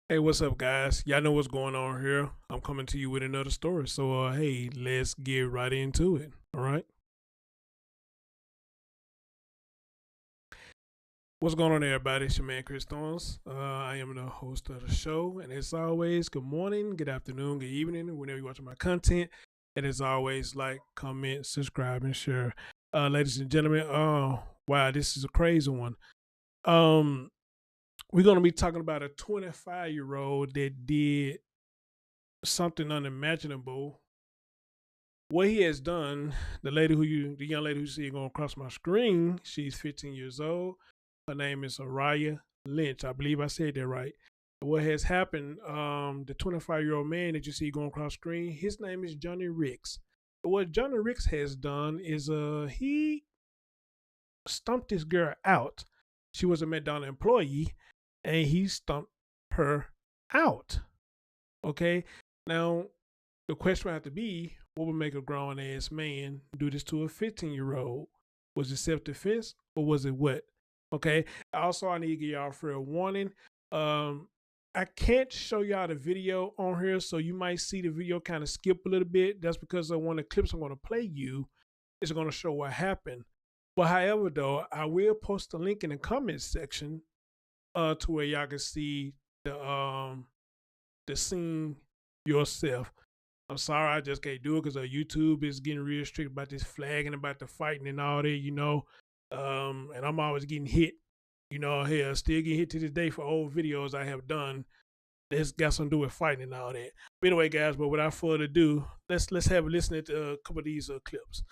Hey, what's up, guys? Y'all know what's going on here. I'm coming to you with another story. So, hey, let's get right into it. All right. What's going on, everybody? It's your man, Chris Thorns. I am the host of the show. And as always, good morning, good afternoon, good evening, whenever you're watching my content. And as always, like, comment, subscribe, and share. Ladies and gentlemen, wow, this is a crazy one. Um, we're going to be talking about a 25-year-old that did something unimaginable. What he has done, the young lady who you see going across my screen, she's 15 years old. Her name is Aryiah Lynch. I believe I said that right. What has happened, the 25-year-old man that you see going across the screen, his name is Johnny Ricks. What Johnny Ricks has done is he stumped this girl out. She was a McDonald employee, and he stumped her out. Okay? Now, the question would have to be, what would make a grown ass man do this to a 15-year-old? Was it self defense or was it what? Okay. Also, I need to give y'all a fair warning. I can't show y'all the video on here, so you might see the video kind of skip a little bit. That's because one of the clips I'm going to play you is going to show what happened. But however, though, I will post a link in the comments section to where y'all can see the scene yourself. I'm sorry, I just can't do it because YouTube is getting real strict about this flagging, about the fighting and all that. And I'm always getting hit. Hell, still getting hit to this day for old videos I have done. That's got something to do with fighting and all that. But anyway, guys, but without further ado, let's have a listen to a couple of these clips.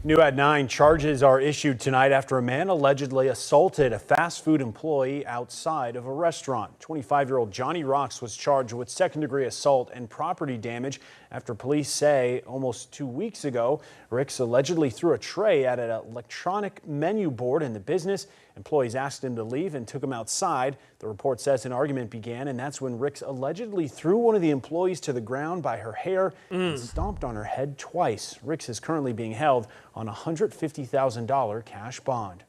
New at 9, charges are issued tonight after a man allegedly assaulted a fast food employee outside of a restaurant. 25-year-old Johnny Rocks was charged with second-degree assault and property damage after police say almost 2 weeks ago, Ricks allegedly threw a tray at an electronic menu board in the business. Employees asked him to leave and took him outside. The report says an argument began, and that's when Ricks allegedly threw one of the employees to the ground by her hair and stomped on her head twice. Ricks is currently being held on a $150,000 cash bond.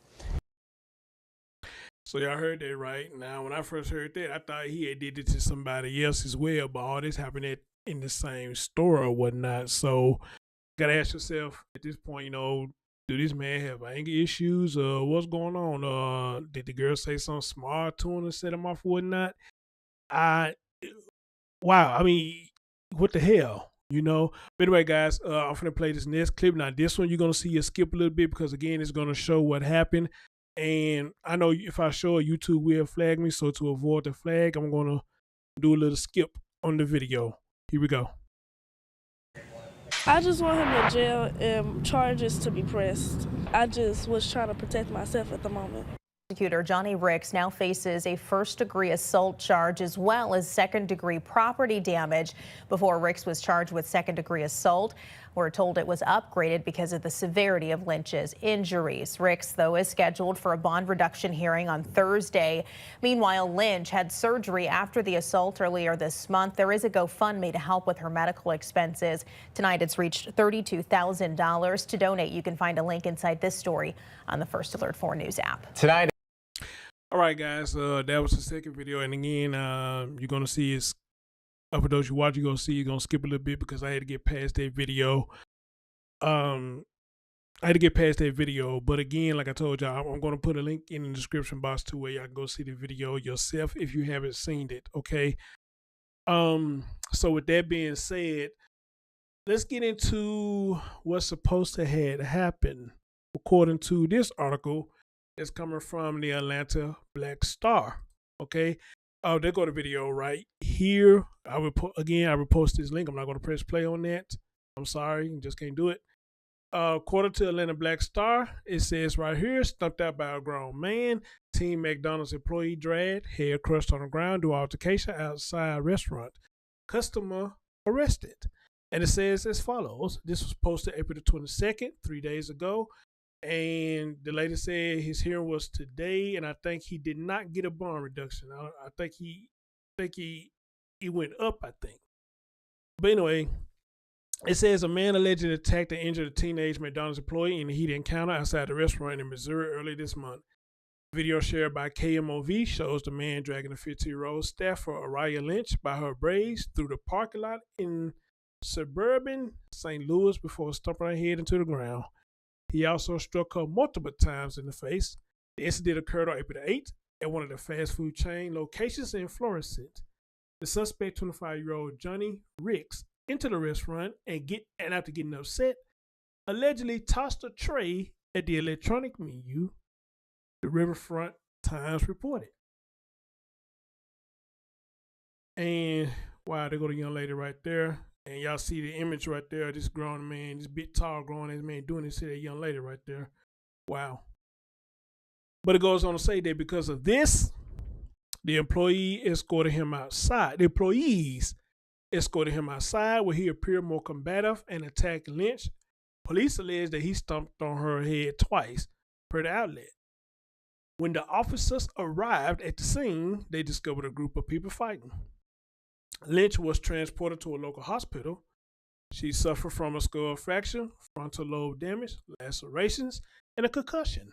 So y'all heard that right. Now, when I first heard that, I thought he had did it to somebody else as well, but all this happened in the same store or whatnot. So gotta ask yourself at this point, do this man have anger issues? What's going on? Did the girl say something smart to him and set him off or whatnot? Wow. I mean, what the hell? But anyway, guys, I'm gonna play this next clip. Now, this one you're gonna see it skip a little bit because again, it's gonna show what happened. And I know if I show it, YouTube will flag me. So to avoid the flag, I'm gonna do a little skip on the video. Here we go. I just want him in jail and charges to be pressed. I just was trying to protect myself at the moment. Prosecutor Johnny Ricks now faces a first-degree assault charge as well as second-degree property damage. Before, Ricks was charged with second-degree assault. We're told it was upgraded because of the severity of Lynch's injuries. Ricks, though, is scheduled for a bond reduction hearing on Thursday. Meanwhile, Lynch had surgery after the assault earlier this month. There is a GoFundMe to help with her medical expenses. Tonight, it's reached $32,000. To donate, you can find a link inside this story on the First Alert 4 News app. Tonight. All right, guys, that was the second video. And again, you're going to see it's, for those you watch, you're going to skip a little bit because I had to get past that video. But again, like I told y'all, I'm going to put a link in the description box to where y'all can go see the video yourself if you haven't seen it, okay? So with that being said, let's get into what's supposed to have happened. According to this article, it's coming from the Atlanta Black Star. Okay. Oh, there go the video right here. I will post this link. I'm not going to press play on that. I'm sorry, just can't do it. According to Atlanta Black Star, it says right here, stumped out by a grown man. Team McDonald's employee dragged, hair crushed on the ground, do altercation outside restaurant. Customer arrested. And it says as follows. This was posted April the 22nd, 3 days ago. And the lady said his hearing was today, and I think he did not get a bond reduction. I think he went up, I think. But anyway, it says a man allegedly attacked and injured a teenage McDonald's employee in a heated encounter outside the restaurant in Missouri early this month. Video shared by KMOV shows the man dragging a 50-year-old staffer, Aryiah Lynch, by her braids through the parking lot in suburban St. Louis before stumping her head into the ground. He also struck her multiple times in the face. The incident occurred on April 8th at one of the fast food chain locations in Florissant. The suspect, 25-year-old Johnny Ricks, entered the restaurant and after getting upset, allegedly tossed a tray at the electronic menu, the Riverfront Times reported. And wow, they go to the young lady right there. And y'all see the image right there, this grown man, this big tall grown ass man doing this to that young lady right there. Wow. But it goes on to say that because of this, the employee escorted him outside. The employees escorted him outside where he appeared more combative and attacked Lynch. Police allege that he stomped on her head twice, per the outlet. When the officers arrived at the scene, they discovered a group of people fighting. Lynch was transported to a local hospital. She suffered from a skull fracture, frontal lobe damage, lacerations, and a concussion.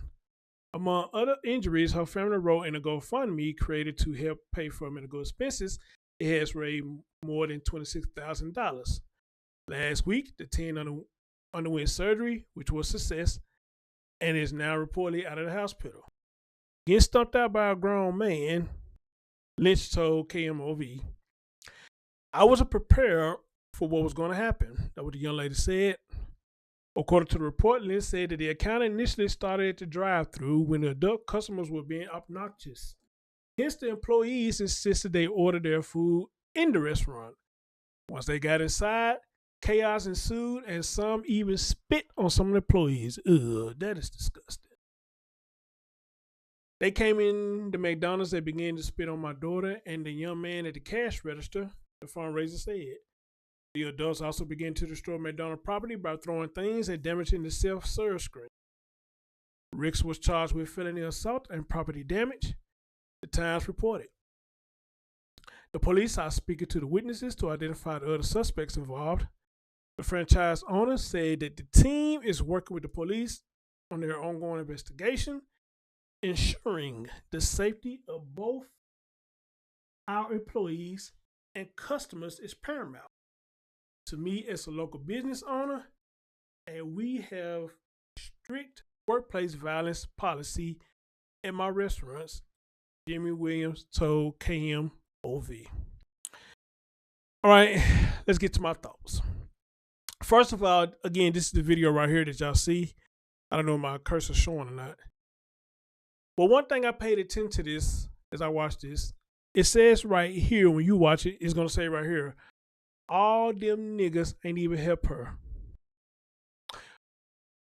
Among other injuries, her family wrote in a GoFundMe created to help pay for medical expenses. It has raised more than $26,000. Last week, the teen underwent surgery, which was a success, and is now reportedly out of the hospital. Getting stumped out by a grown man, Lynch told KMOV, "I wasn't prepared for what was going to happen." That's what the young lady said. According to the report, Lynch said that the account initially started at the drive-thru when the adult customers were being obnoxious. Hence, the employees insisted they order their food in the restaurant. Once they got inside, chaos ensued, and some even spit on some of the employees. Ugh, that is disgusting. They came in the McDonald's and began to spit on my daughter and the young man at the cash register, the fundraiser said. The adults also began to destroy McDonald property by throwing things and damaging the self-serve screen. Ricks was charged with felony assault and property damage, the Times reported. The police are speaking to the witnesses to identify the other suspects involved. The franchise owner said that the team is working with the police on their ongoing investigation, ensuring the safety of both our employees and customers is paramount to me as a local business owner, and we have strict workplace violence policy at my restaurants, Jimmy Williams told KMOV. All right, let's get to my thoughts. First of all, again, this is the video right here that y'all see. I don't know if my cursor's showing or not. But one thing I paid attention to this as I watched this, it says right here, when you watch it, it's going to say right here, all them niggas ain't even help her.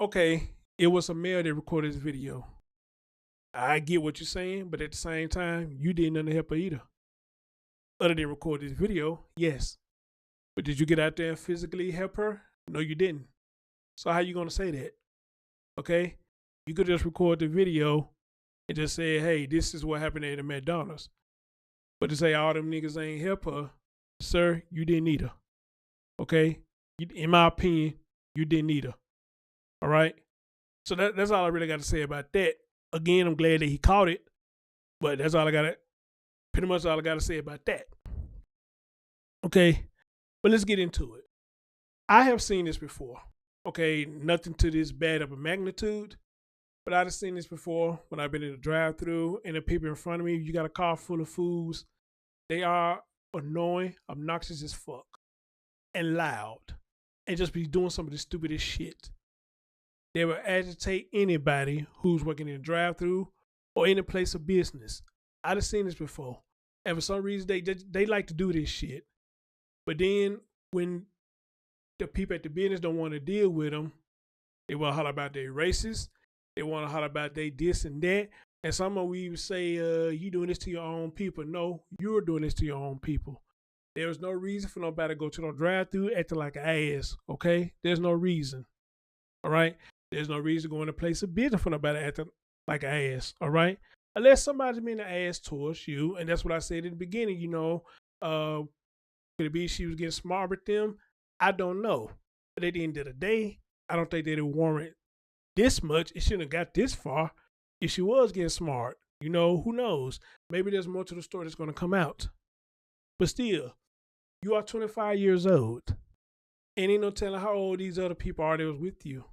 Okay, it was a male that recorded this video. I get what you're saying, but at the same time, you didn't nothing to help her either. Other than record this video, yes. But did you get out there and physically help her? No, you didn't. So how you going to say that? Okay? You could just record the video and just say, hey, this is what happened at the McDonald's. But to say all them niggas ain't help her, sir, you didn't need her. Okay? In my opinion, you didn't need her. All right? So that's all I really got to say about that. Again, I'm glad that he caught it, but that's all I got to, pretty much all I got to say about that. Okay? But let's get into it. I have seen this before. Okay, nothing to this bad of a magnitude, but I've seen this before when I've been in a drive-thru and the people in front of me, you got a car full of fools. They are annoying, obnoxious as fuck, and loud, and just be doing some of the stupidest shit. They will agitate anybody who's working in a drive-thru or in a place of business. I've seen this before, and for some reason they like to do this shit. But then when the people at the business don't want to deal with them, they want to holler about their racist. They want to holler about they this and that. And some of we say, you doing this to your own people. No, you're doing this to your own people. There's no reason for nobody to go to no drive-thru acting like an ass, okay? There's no reason, all right? There's no reason to go in a place of business for nobody acting like an ass, all right? Unless somebody's being an ass towards you, and that's what I said in the beginning, you know, could it be she was getting smart with them? I don't know. But at the end of the day, I don't think that it warrant this much. It shouldn't have got this far. if she was getting smart, who knows? Maybe there's more to the story that's going to come out. But still, you are 25 years old. And ain't no telling how old these other people are that was with you.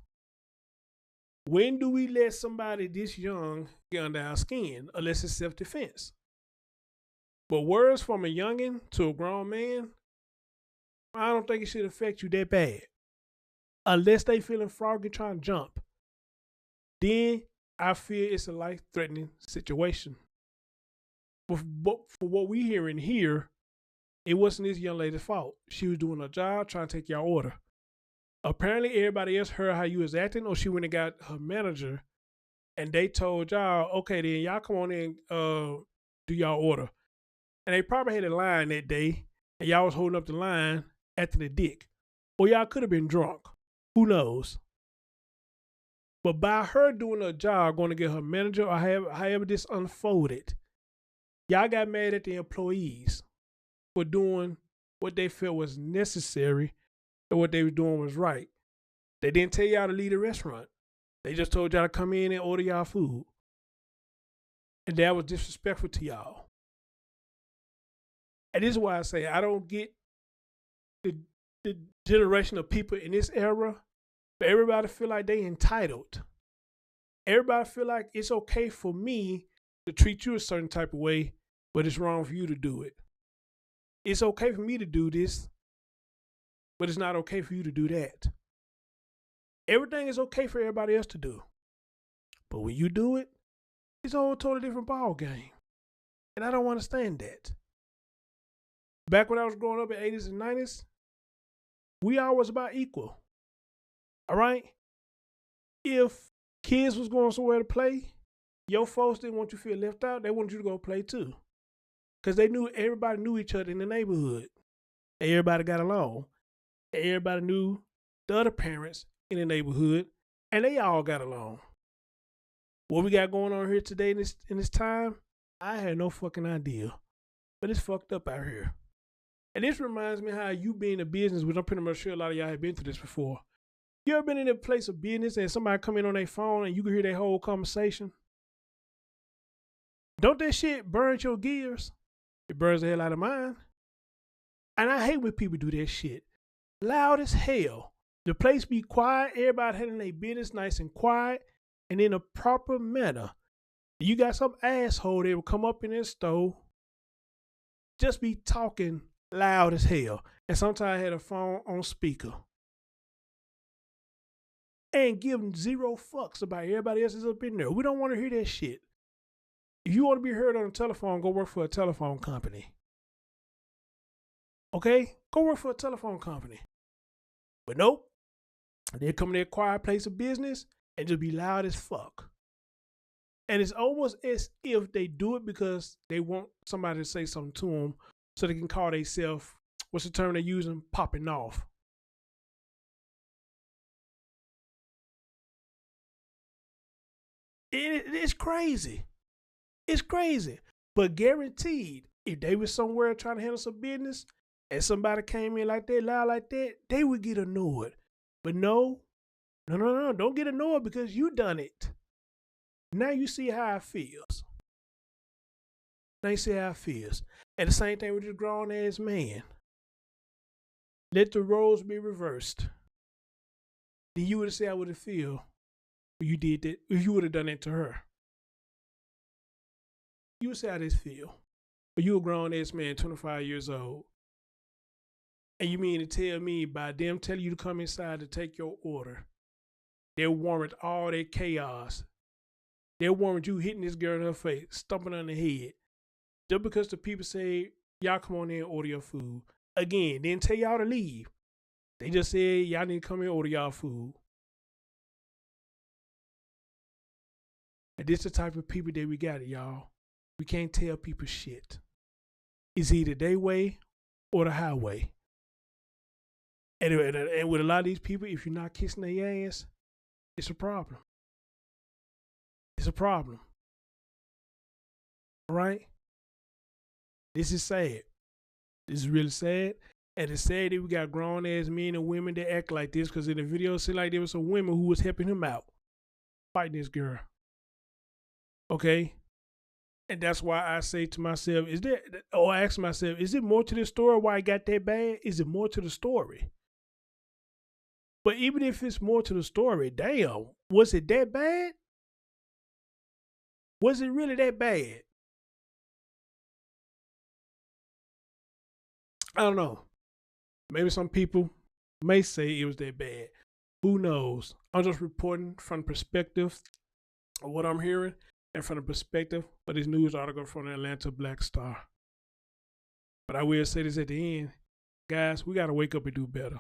When do we let somebody this young get under our skin, unless it's self-defense? But words from a youngin' to a grown man, I don't think it should affect you that bad. Unless they feeling froggy trying to jump. Then I feel it's a life-threatening situation. But for what we hearing here, it wasn't this young lady's fault. She was doing her job, trying to take your order. Apparently, everybody else heard how you was acting, or she went and got her manager, and they told y'all, okay, then y'all come on in, do y'all order. And they probably had a line that day, and y'all was holding up the line acting a dick. Or y'all could have been drunk. Who knows? But by her doing her job, going to get her manager, or however this unfolded, y'all got mad at the employees for doing what they felt was necessary and what they were doing was right. They didn't tell y'all to leave the restaurant. They just told y'all to come in and order y'all food. And that was disrespectful to y'all. And this is why I say I don't get the generation of people in this era, but everybody feel like they entitled. Everybody feel like it's okay for me to treat you a certain type of way, but it's wrong for you to do it. It's okay for me to do this, but it's not okay for you to do that. Everything is okay for everybody else to do. But when you do it, it's a whole totally different ball game. And I don't understand that. Back when I was growing up in the 80s and 90s, we all was about equal. All right? If kids was going somewhere to play, your folks didn't want you to feel left out. They wanted you to go play too. Because they knew everybody knew each other in the neighborhood. Everybody got along. Everybody knew the other parents in the neighborhood, and they all got along. What we got going on here today in this time, I had no fucking idea. But it's fucked up out here. And this reminds me how you be in a business, which I'm pretty much sure a lot of y'all have been through this before. You ever been in a place of business and somebody come in on their phone and you can hear their whole conversation? Don't that shit burn your gears? It burns the hell out of mine. And I hate when people do that shit. Loud as hell. The place be quiet, everybody handling their business nice and quiet and in a proper manner. You got some asshole that will come up in this store, just be talking loud as hell. And sometimes I had a phone on speaker. And give zero fucks about everybody else is up in there. We don't want to hear that shit. If you want to be heard on the telephone, go work for a telephone company. Okay? Go work for a telephone company. But nope. They come to their quiet place of business and just be loud as fuck. And it's almost as if they do it because they want somebody to say something to them so they can call themselves, what's the term they're using? Popping off. It's crazy. It's crazy. But guaranteed, if they was somewhere trying to handle some business and somebody came in like that, loud like that, they would get annoyed. But no, don't get annoyed because you done it. Now you see how it feels. Now you see how it feels. And the same thing with this grown ass man. Let the roles be reversed. Then you would have said how would it feel if you did that, if you would have done it to her. You would say how this feel. But you a grown ass man, 25 years old. And you mean to tell me by them telling you to come inside to take your order, they warrant all that chaos. They warrant you hitting this girl in her face, stomping her in the head. Just because the people say, y'all come on in and order your food. Again, they didn't tell y'all to leave. They just said, y'all need to come in and order y'all food. And this is the type of people that we got, y'all. We can't tell people shit. It's either their way or the highway. And with a lot of these people, if you're not kissing their ass, it's a problem. It's a problem. All right? This is sad. This is really sad. And it's sad that we got grown ass men and women that act like this because in the video, it seemed like there was some women who was helping him out, fighting this girl. Okay. And that's why I say to myself, I ask myself, is it more to the story why it got that bad? Is it more to the story? But even if it's more to the story, damn, was it that bad? Was it really that bad? I don't know. Maybe some people may say it was that bad. Who knows? I'm just reporting from the perspective of what I'm hearing and from the perspective of this news article from the Atlanta Black Star. But I will say this at the end. Guys, we got to wake up and do better.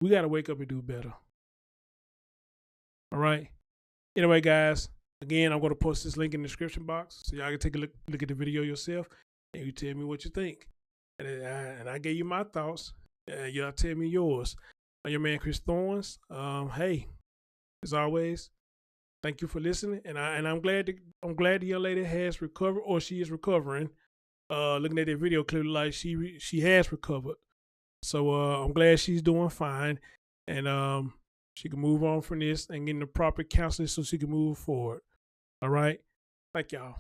We got to wake up and do better. All right? Anyway, guys, again, I'm going to post this link in the description box so y'all can take a look at the video yourself and you tell me what you think. And I gave you my thoughts. Y'all tell me yours. I'm your man, Chris Thorns. Hey, as always, thank you for listening. And I'm glad the young lady has recovered, or she is recovering. Looking at that video, clearly like she has recovered. So I'm glad she's doing fine, and she can move on from this and get the proper counseling so she can move forward. All right, thank y'all.